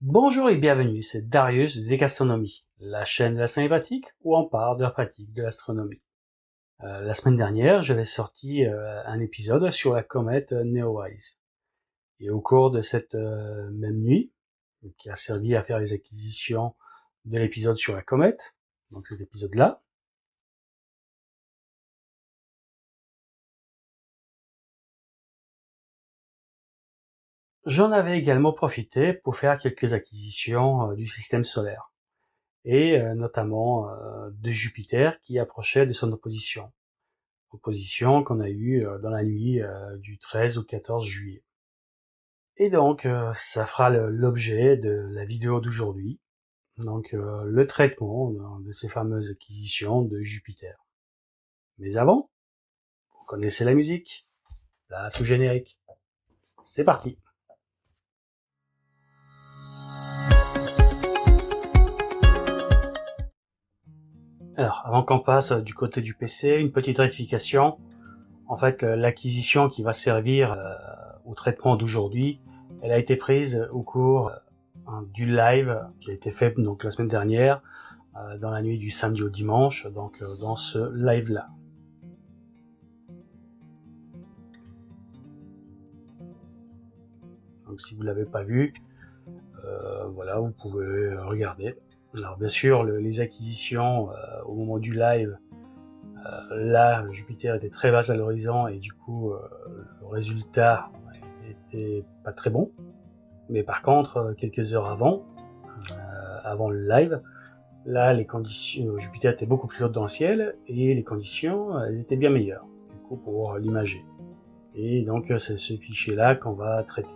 Bonjour et bienvenue, c'est Darius de Dégastronomie, la chaîne de l'astronomie pratique où on parle de la pratique de l'astronomie. La semaine dernière, j'avais sorti un épisode sur la comète Neowise. Et au cours de cette même nuit, qui a servi à faire les acquisitions de l'épisode sur la comète, donc cet épisode-là, j'en avais également profité pour faire quelques acquisitions du système solaire, et notamment de Jupiter qui approchait de son opposition qu'on a eue dans la nuit du 13 au 14 juillet. Et donc, ça fera l'objet de la vidéo d'aujourd'hui, donc le traitement de ces fameuses acquisitions de Jupiter. Mais avant, vous connaissez la musique, la sous-générique. C'est parti. Alors, avant qu'on passe du côté du PC, une petite rectification. En fait, l'acquisition qui va servir au traitement d'aujourd'hui, elle a été prise au cours du live qui a été fait donc la semaine dernière, dans la nuit du samedi au dimanche, donc dans ce live-là. Donc si vous l'avez pas vu, voilà, vous pouvez regarder. Alors bien sûr, les acquisitions au moment du live, là, Jupiter était très basse à l'horizon et du coup, le résultat était pas très bon. Mais par contre, quelques heures avant le live, là, les conditions, Jupiter était beaucoup plus haute dans le ciel et les conditions, elles étaient bien meilleures, du coup, pour l'imager. Et donc, c'est ce fichier-là qu'on va traiter.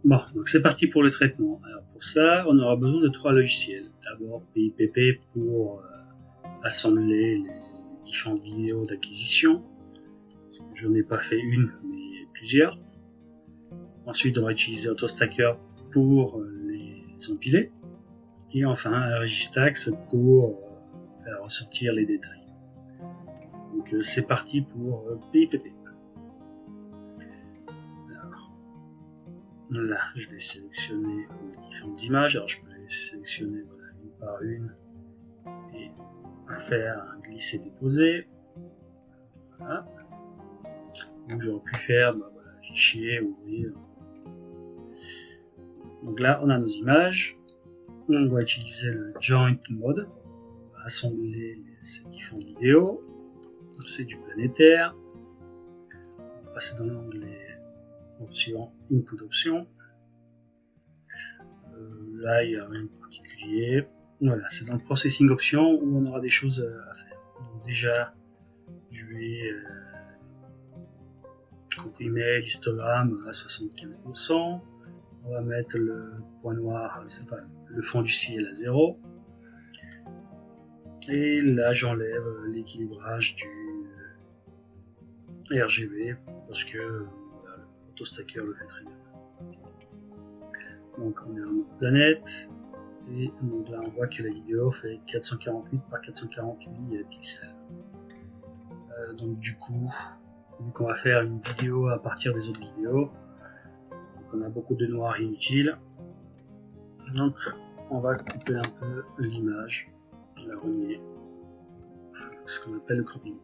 Bon, donc c'est parti pour le traitement. Alors pour ça, on aura besoin de 3 logiciels. D'abord PIPP pour assembler les différentes vidéos d'acquisition. Je n'en ai pas fait une, mais plusieurs. Ensuite, on va utiliser AutoStacker pour les empiler. Et enfin, Registax pour faire ressortir les détails. Donc c'est parti pour PIPP. Là, je vais sélectionner les différentes images. Alors, je peux les sélectionner voilà, une par une et faire un glisser-déposer. Voilà. Donc, j'aurais pu faire voilà, fichier, ouvrir. Donc là, on a nos images. On va utiliser le Joint Mode. On va assembler ces différentes vidéos. C'est du planétaire. On va passer dans l'onglet Options, Input Options. Là, il n'y a rien de particulier. Voilà, c'est dans le Processing Options où on aura des choses à faire. Donc déjà, je vais comprimer l'histogramme à 75%. On va mettre le point noir, enfin le fond du ciel à 0. Et là, j'enlève l'équilibrage du RGB parce que voilà, l'AutoStacker le fait très bien. Donc on est en mode planète. Et donc là, on voit que la vidéo fait 448 par 448 pixels. Donc du coup, vu qu'on va faire une vidéo à partir des autres vidéos, donc on a beaucoup de noir inutile. Donc on va couper un peu l'image, la relier, ce qu'on appelle le cropping.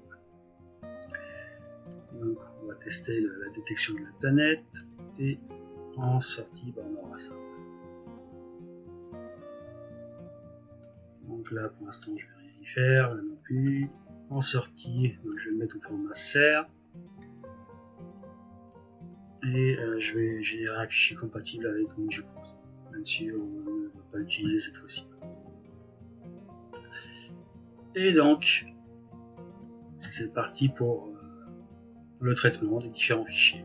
Donc on va tester la détection de la planète et en sortie, on aura ça. Donc là pour l'instant je vais rien y faire, là non plus. En sortie, donc je vais le mettre au format serre. Et je vais générer un fichier compatible avec mon GPOS, même si on ne va pas l'utiliser cette fois-ci. Et donc, c'est parti pour le traitement des différents fichiers.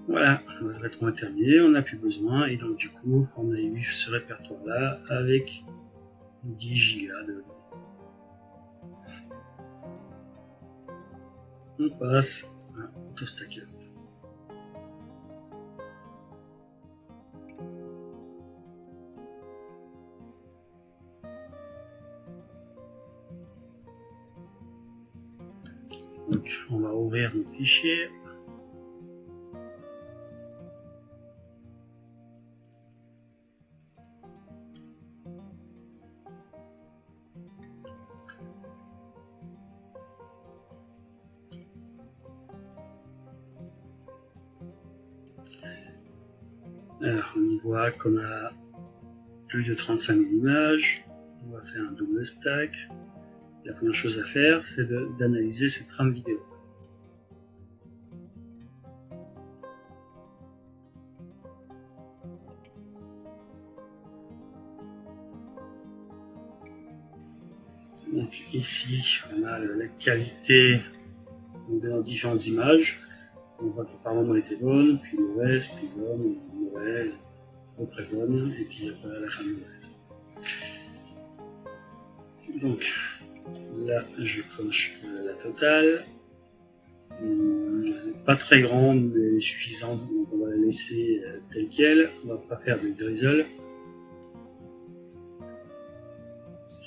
Voilà, notre traitement est terminé, on n'a plus besoin, et donc du coup, on a eu ce répertoire-là avec 10 Go de données. On passe à AutoStacker. Donc on va ouvrir notre fichier. Alors on y voit qu'on a plus de 35 000 images. On va faire un double stack. La première chose à faire, c'est d'analyser cette trame vidéo. Donc ici, on a la qualité de nos différentes images. On voit que par moment elle était bonne, puis mauvaise, puis bonne, mauvaise, à peu près bonne, et puis après à la fin mauvaise. Donc là, je coche la totale. Elle n'est pas très grande, mais suffisante, donc on va la laisser telle qu'elle. On ne va pas faire de grizzle.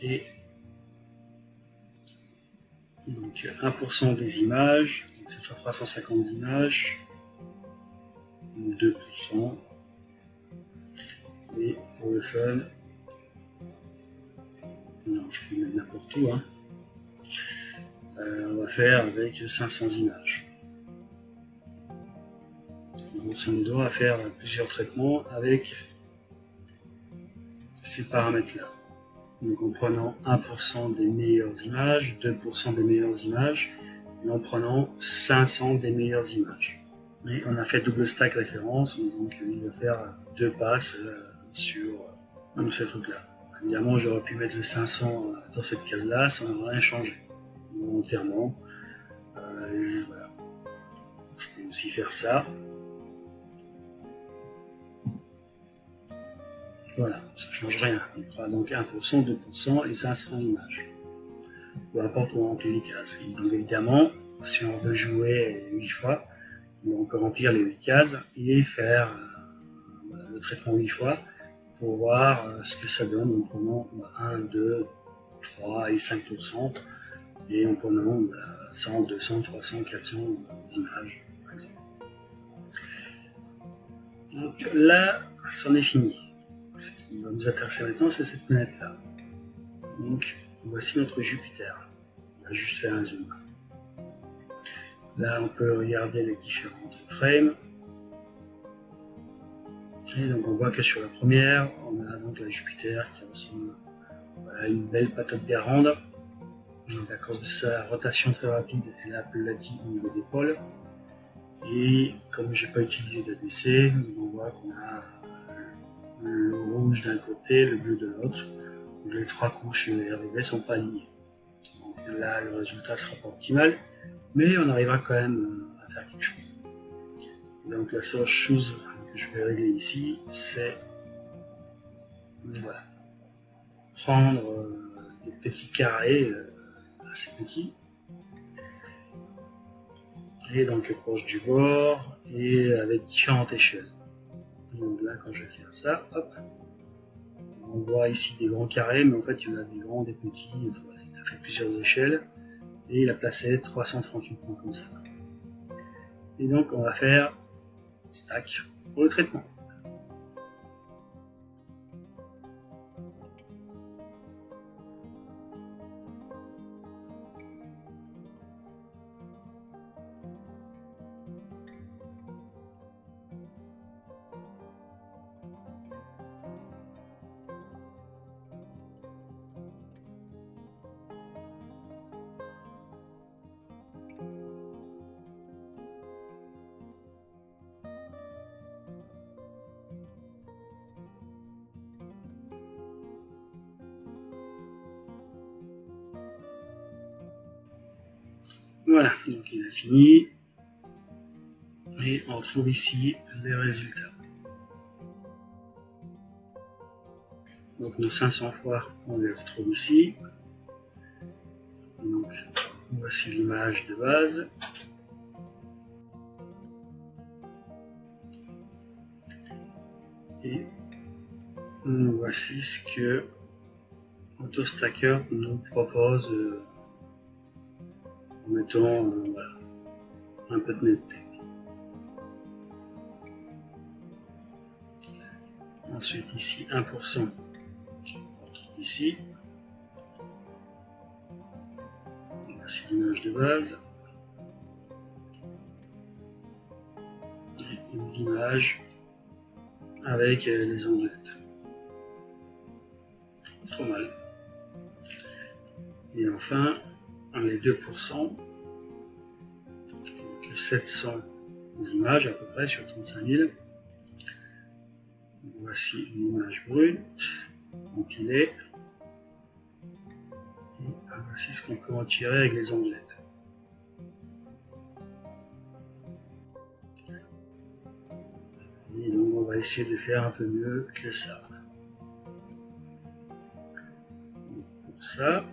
Et donc 1% des images, donc ça fait 350 images, 2%. Et pour le fun, non, je peux mettre n'importe où, hein. On va faire avec 500 images. Grosso modo, on va faire plusieurs traitements avec ces paramètres-là. Donc en prenant 1% des meilleures images, 2% des meilleures images, et en prenant 500 des meilleures images. Et on a fait double stack référence, donc il va faire 2 passes sur ces trucs-là. Évidemment, j'aurais pu mettre le 500 dans cette case-là, ça n'aurait rien changé. Volontairement. Voilà. Je peux aussi faire ça. Voilà, ça ne change rien. Il fera donc 1%, 2% et 500 images. Peu importe où on remplit les cases. Et donc évidemment, si on veut jouer 8 fois, on peut remplir les 8 cases et faire voilà, le traitement 8 fois pour voir ce que ça donne en prenant 1, 2, 3 et 5%. Et en prenant 100, 200, 300, 400 images, par exemple. Donc là, c'en est fini. Ce qui va nous intéresser maintenant, c'est cette fenêtre-là. Donc, voici notre Jupiter. On va juste faire un zoom. Là, on peut regarder les différentes frames. Et donc, on voit que sur la première, on a donc la Jupiter qui ressemble à une belle patate garande. Donc à cause de sa rotation très rapide, elle est aplatie au niveau des pôles. Et comme je n'ai pas utilisé d'ADC, on voit qu'on a le rouge d'un côté, le bleu de l'autre. Les 3 couches RGB ne sont pas alignées. Donc là, le résultat ne sera pas optimal, mais on arrivera quand même à faire quelque chose. Donc la seule chose que je vais régler ici, c'est voilà, prendre des petits carrés assez petit et donc proche du bord et avec différentes échelles. Donc là, quand je vais faire ça, hop, on voit ici des grands carrés, mais en fait il y en a des grands, des petits. Voilà, il a fait plusieurs échelles et il a placé 338 points comme ça. Et donc on va faire stack pour le traitement. Voilà, donc il a fini. Et on retrouve ici les résultats. Donc nos 500 fois, on les retrouve ici. Donc voici l'image de base. Et voici ce que AutoStacker nous propose en mettant voilà, un peu de netteté. Ensuite ici 1%, ici. Voici l'image de base. Et l'image avec les onglettes. Trop mal. Et enfin, les 2%, donc 700 images à peu près sur 35 000. Voici une image brute, empilée. Et voici ce qu'on peut en tirer avec les onglettes. Et donc on va essayer de faire un peu mieux que ça. Pour ça,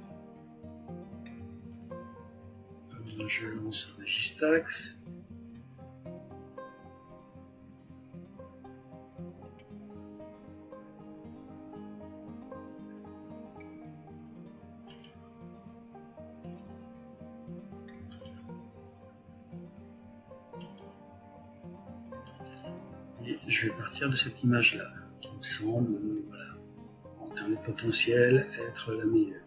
je lance Registax. Et je vais partir de cette image-là, qui me semble, voilà, en termes de potentiel, être la meilleure.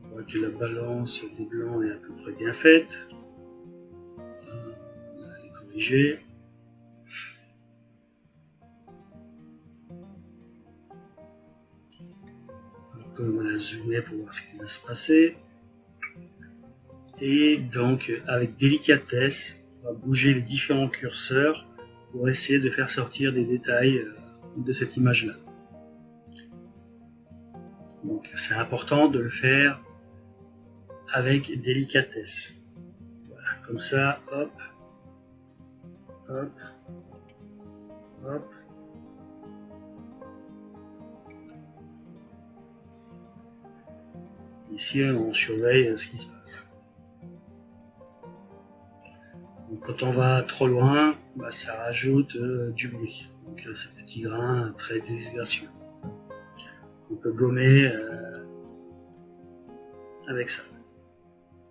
On voit que la balance des blancs est à peu près bien faite. Elle est corrigée. On va la zoomer pour voir ce qui va se passer. Et donc, avec délicatesse, on va bouger les différents curseurs pour essayer de faire sortir des détails de cette image-là. Donc, c'est important de le faire avec délicatesse. Voilà, comme ça, hop, hop, hop. Ici, on surveille ce qui se passe. Donc, quand on va trop loin, ça rajoute du bruit. Donc, ce petit grain très disgracieux qu'on peut gommer avec ça.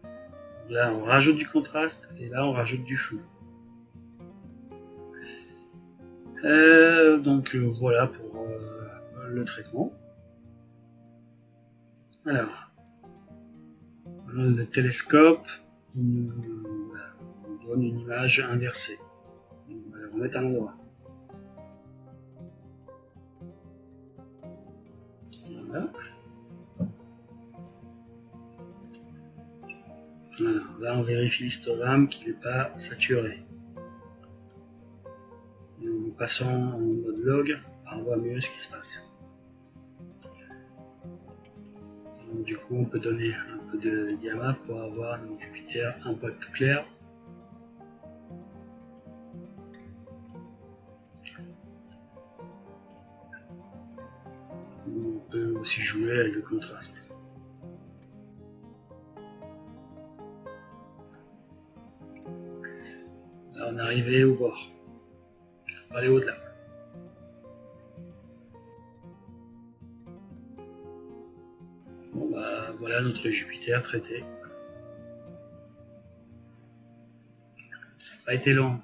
Donc là, on rajoute du contraste et là, on rajoute du flou. Donc, voilà pour le traitement. Alors, le télescope nous donne une image inversée. Donc, on va la remettre à l'endroit. Voilà. Voilà. Là, on vérifie l'histogramme qu'il n'est pas saturé. Et en passant en mode log, on voit mieux ce qui se passe. Donc, du coup, on peut donner un peu de gamma pour avoir un Jupiter un peu plus clair. On peut aussi jouer avec le contraste. Là, on est arrivé au bord. On va aller au-delà. Bon, voilà notre Jupiter traité. Ça n'a pas été long.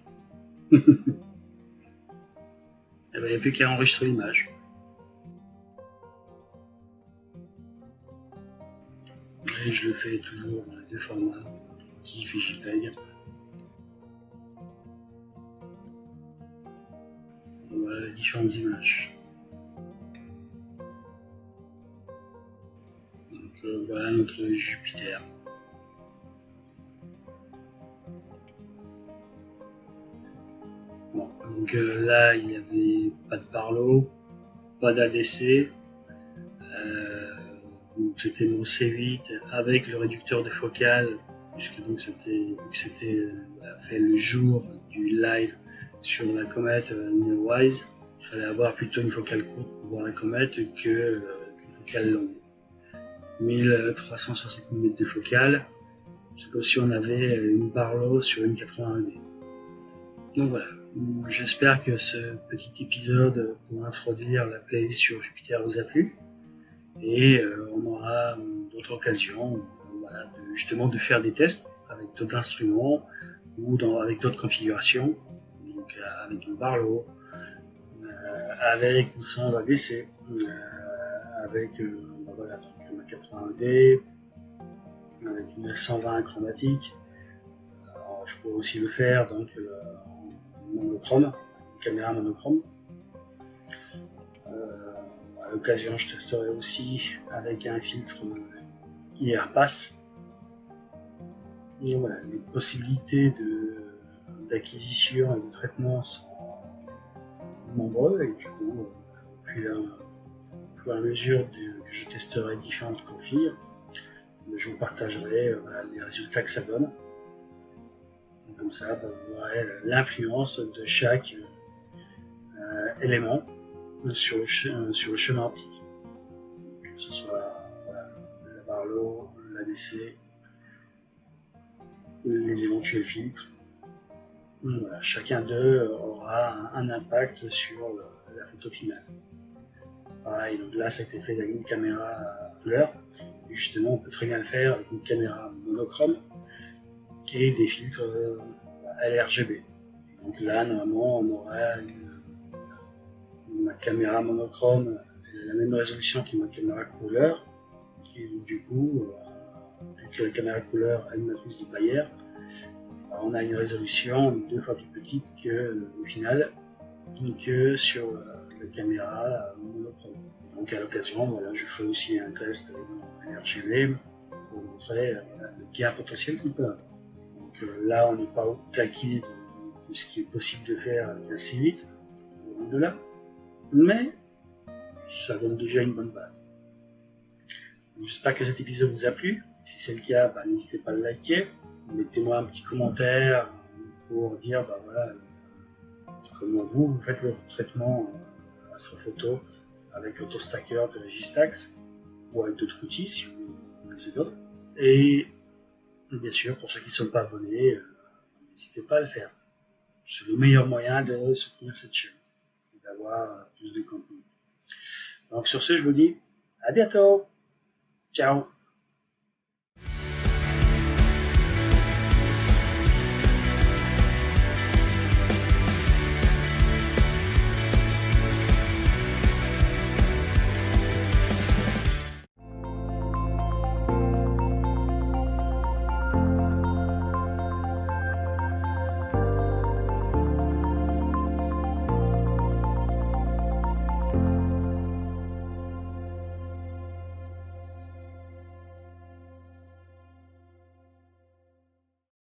Il n'y avait plus qu'à enregistrer l'image. Et je le fais toujours dans les deux formats, TIFF et JPEG. Voilà les différentes images. Donc voilà notre Jupiter. Bon, donc là il n'y avait pas de Barlow, pas d'ADC. C'était mon C8 avec le réducteur de focale, puisque donc c'était fait le jour du live sur la comète Neowise. Il fallait avoir plutôt une focale courte pour voir la comète qu'une focale longue. 1360 mm de focale, c'est comme si on avait une Barlow sur une 81D. Donc voilà, j'espère que ce petit épisode pour introduire la playlist sur Jupiter vous a plu. Et on aura d'autres occasions voilà, justement de faire des tests avec d'autres instruments ou avec d'autres configurations, donc avec un Barlow, avec ou sans ADC, avec voilà, donc, ma 81D, avec une 120 chromatique. Alors, je pourrais aussi le faire donc en monochrome, une caméra monochrome. À l'occasion, je testerai aussi avec un filtre IR-Pass. Et voilà, les possibilités d'acquisition et de traitement sont nombreux et du coup, au fur et à mesure que je testerai différentes config, je vous partagerai les résultats que ça donne. Et comme ça, vous verrez l'influence de chaque élément sur le chemin optique. Que ce soit la Barlow, l'ADC, les éventuels filtres. Voilà, chacun d'eux aura un impact sur la photo finale. Pareil, donc là ça a été fait avec une caméra couleur. Et justement, on peut très bien le faire avec une caméra monochrome et des filtres LRGB. Donc là, normalement, on aura ma caméra monochrome la même résolution que ma caméra couleur. Et donc, du coup, vu que la caméra couleur a une matrice de Bayer, on a une résolution 2 fois plus petite que au final que sur la caméra monochrome. Donc à l'occasion, voilà, je ferai aussi un test en RGB pour montrer le gain potentiel qu'on peut avoir. Donc là, on n'est pas au taquet de ce qui est possible de faire avec la C8, loin de là, mais ça donne déjà une bonne base. J'espère que cet épisode vous a plu. Si c'est le cas, n'hésitez pas à le liker. Mettez-moi un petit commentaire pour dire voilà, comment vous faites votre traitement astrophoto avec AutoStacker de Registax ou avec d'autres outils si vous connaissez d'autres. Et bien sûr, pour ceux qui ne sont pas abonnés, n'hésitez pas à le faire. C'est le meilleur moyen de soutenir cette chaîne et d'avoir plus de contenu. Donc sur ce, je vous dis à bientôt. Ciao.